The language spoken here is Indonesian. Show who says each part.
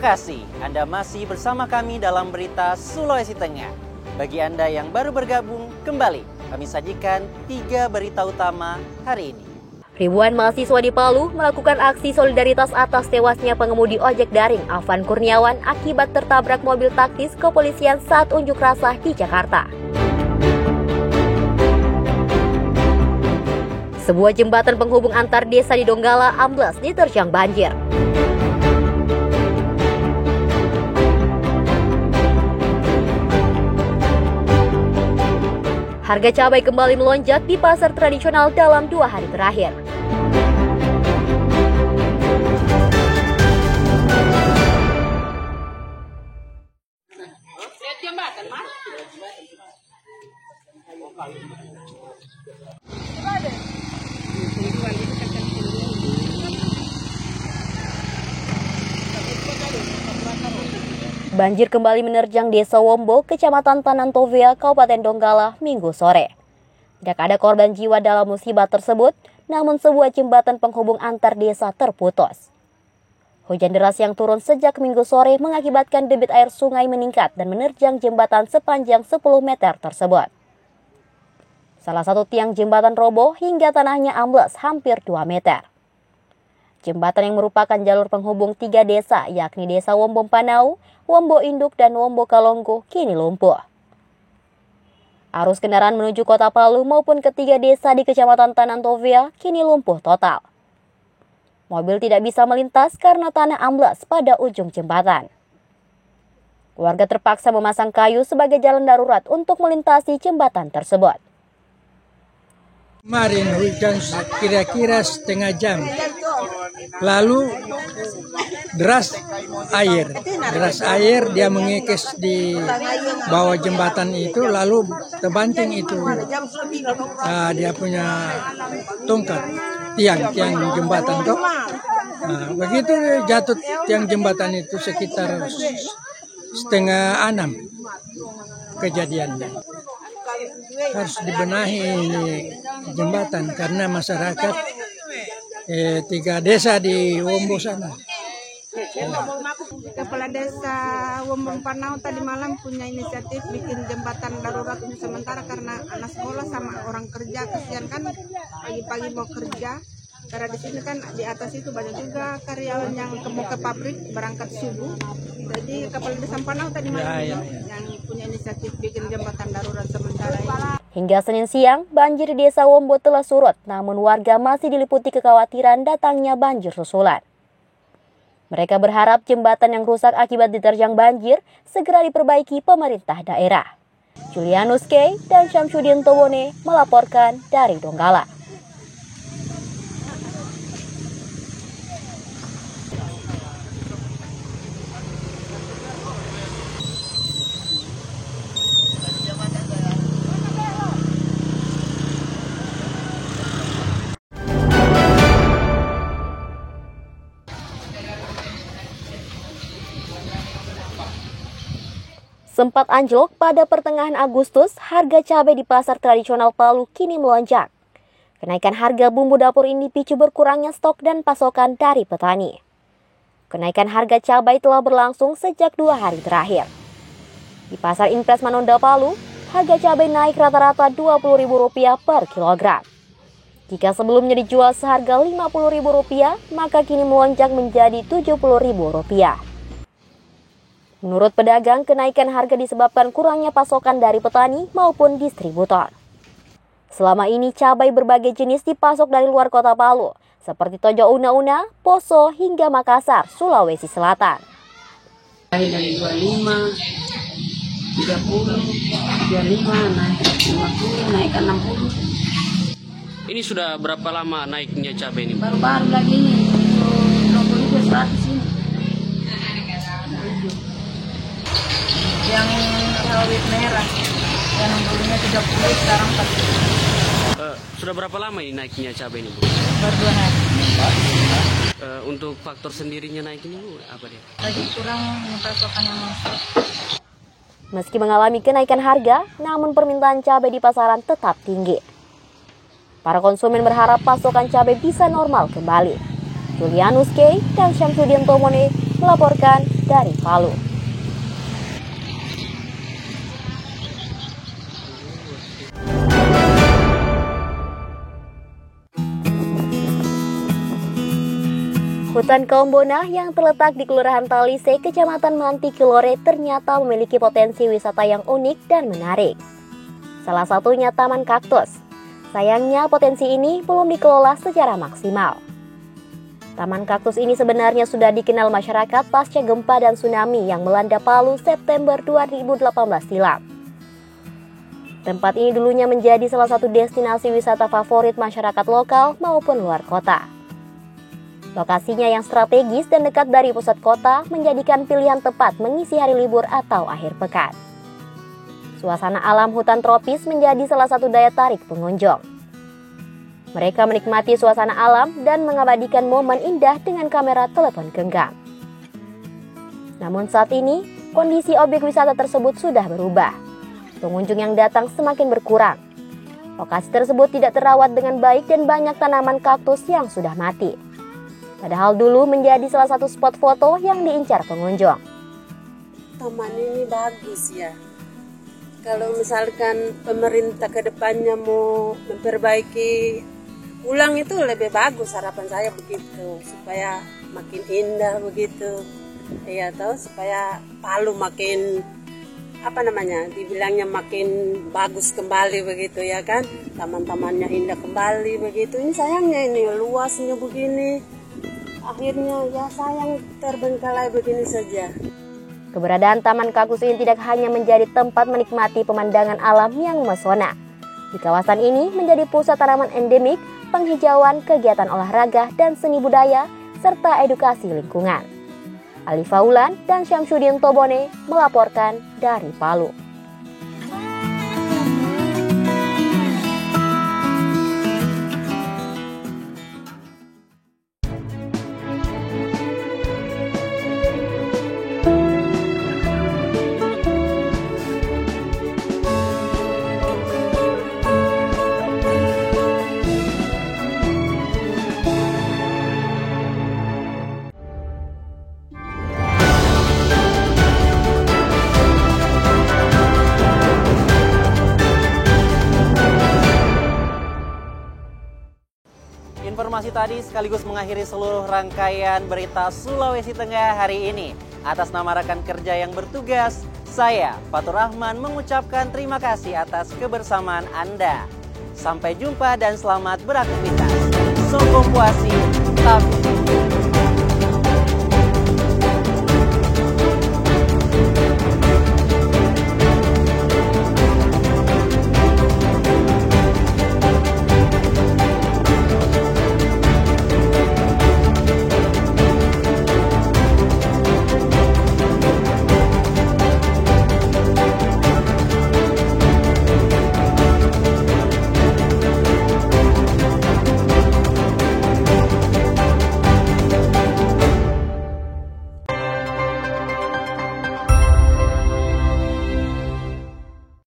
Speaker 1: Terima kasih Anda masih bersama kami dalam berita Sulawesi Tengah. Bagi Anda yang baru bergabung, kembali kami sajikan 3 berita utama hari ini.
Speaker 2: Ribuan mahasiswa di Palu melakukan aksi solidaritas atas tewasnya pengemudi ojek daring Afan Kurniawan akibat tertabrak mobil taktis kepolisian saat unjuk rasa di Jakarta. Sebuah jembatan penghubung antar desa di Donggala ambles diterjang banjir. Harga cabai kembali melonjak di pasar tradisional dalam 2 hari terakhir. Banjir kembali menerjang Desa Wombo, Kecamatan Tanantovia, Kabupaten Donggala, Minggu sore. Tidak ada korban jiwa dalam musibah tersebut, namun sebuah jembatan penghubung antar desa terputus. Hujan deras yang turun sejak Minggu sore mengakibatkan debit air sungai meningkat dan menerjang jembatan sepanjang 10 meter tersebut. Salah satu tiang jembatan roboh hingga tanahnya ambles hampir 2 meter. Jembatan yang merupakan jalur penghubung 3 desa, yakni Desa Wombo Panau, Wombo Induk, dan Wombo Kalonggo, kini lumpuh. Arus kendaraan menuju kota Palu maupun ke 3 desa di Kecamatan Tanantovia kini lumpuh total. Mobil tidak bisa melintas karena tanah ambles pada ujung jembatan. Warga terpaksa memasang kayu sebagai jalan darurat untuk melintasi jembatan tersebut.
Speaker 3: Kemarin hujan kira-kira setengah jam, lalu deras air dia mengikis di bawah jembatan itu, lalu terbanting itu dia punya tongkat tiang jembatan tuh. Begitu jatuh tiang jembatan itu sekitar 5:30 kejadiannya. Harus dibenahi ini jembatan karena masyarakat 3 desa di Wombo sana.
Speaker 4: Kepala Desa Wombo Panau tadi malam punya inisiatif bikin jembatan darurat untuk sementara karena anak sekolah sama orang kerja, kasihan kan pagi-pagi mau kerja. Karena di sini kan di atas itu banyak juga karyawan yang mau ke pabrik berangkat subuh. Jadi Kepala Desa Panau tadi malam yang punya inisiatif bikin jembatan darurat sementara ini.
Speaker 2: Hingga Senin siang, banjir di Desa Wombo telah surut, namun warga masih diliputi kekhawatiran datangnya banjir susulan. Mereka berharap jembatan yang rusak akibat diterjang banjir segera diperbaiki pemerintah daerah. Julianus K. dan Syamsuddin Towone melaporkan dari Donggala. Sempat anjlok pada pertengahan Agustus, harga cabai di pasar tradisional Palu kini melonjak. Kenaikan harga bumbu dapur ini dipicu berkurangnya stok dan pasokan dari petani. Kenaikan harga cabai telah berlangsung sejak 2 hari terakhir. Di pasar Impres Manonda Palu, harga cabai naik rata-rata Rp20.000 per kilogram. Jika sebelumnya dijual seharga Rp50.000, maka kini melonjak menjadi Rp70.000. Menurut pedagang, kenaikan harga disebabkan kurangnya pasokan dari petani maupun distributor. Selama ini cabai berbagai jenis dipasok dari luar kota Palu, seperti Tojo Una-Una, Poso, hingga Makassar, Sulawesi Selatan.
Speaker 5: Dari 25, 30, 35, naik 50, naik 60.
Speaker 6: Ini sudah berapa lama naiknya cabai ini?
Speaker 5: Baru-baru lagi ini, 20 100 ini. Yang rawit merah, yang dulunya 30 sekarang 40.
Speaker 6: Sudah berapa lama ini naiknya cabai ini, Bu?
Speaker 5: Baru 2 hari.
Speaker 6: Untuk faktor sendirinya naik ini, Bu, apa dia?
Speaker 5: Lagi kurang pasokan yang masuk.
Speaker 2: Meski mengalami kenaikan harga, namun permintaan cabai di pasaran tetap tinggi. Para konsumen berharap pasokan cabai bisa normal kembali. Julianus K. dan Syamsuddin Towone melaporkan dari Palu. Hutan Kaum Bona yang terletak di Kelurahan Talise, Kecamatan Mantikilore ternyata memiliki potensi wisata yang unik dan menarik. Salah satunya Taman Kaktus. Sayangnya potensi ini belum dikelola secara maksimal. Taman Kaktus ini sebenarnya sudah dikenal masyarakat pasca gempa dan tsunami yang melanda Palu September 2018 silam. Tempat ini dulunya menjadi salah satu destinasi wisata favorit masyarakat lokal maupun luar kota. Lokasinya yang strategis dan dekat dari pusat kota menjadikan pilihan tepat mengisi hari libur atau akhir pekan. Suasana alam hutan tropis menjadi salah satu daya tarik pengunjung. Mereka menikmati suasana alam dan mengabadikan momen indah dengan kamera telepon genggam. Namun saat ini, kondisi objek wisata tersebut sudah berubah. Pengunjung yang datang semakin berkurang. Lokasi tersebut tidak terawat dengan baik dan banyak tanaman kaktus yang sudah mati. Padahal dulu menjadi salah satu spot foto yang diincar pengunjung.
Speaker 7: Taman ini bagus ya. Kalau misalkan pemerintah ke depannya mau memperbaiki ulang itu lebih bagus, harapan saya begitu. Supaya makin indah begitu. Ya tahu supaya Palu makin dibilangnya makin bagus kembali begitu ya kan. Taman-tamannya indah kembali begitu. Ini sayangnya ini luasnya begini. Akhirnya ya sayang terbengkalai begini saja.
Speaker 2: Keberadaan Taman Kaktus ini tidak hanya menjadi tempat menikmati pemandangan alam yang memesona. Di kawasan ini menjadi pusat tanaman endemik, penghijauan, kegiatan olahraga dan seni budaya, serta edukasi lingkungan. Alifa Ulan dan Syamsuddin Tobone melaporkan dari Palu.
Speaker 1: Informasi tadi sekaligus mengakhiri seluruh rangkaian berita Sulawesi Tengah hari ini. Atas nama rekan kerja yang bertugas, saya Fatur Rahman mengucapkan terima kasih atas kebersamaan Anda. Sampai jumpa dan selamat beraktivitas. Songko puasi, tapi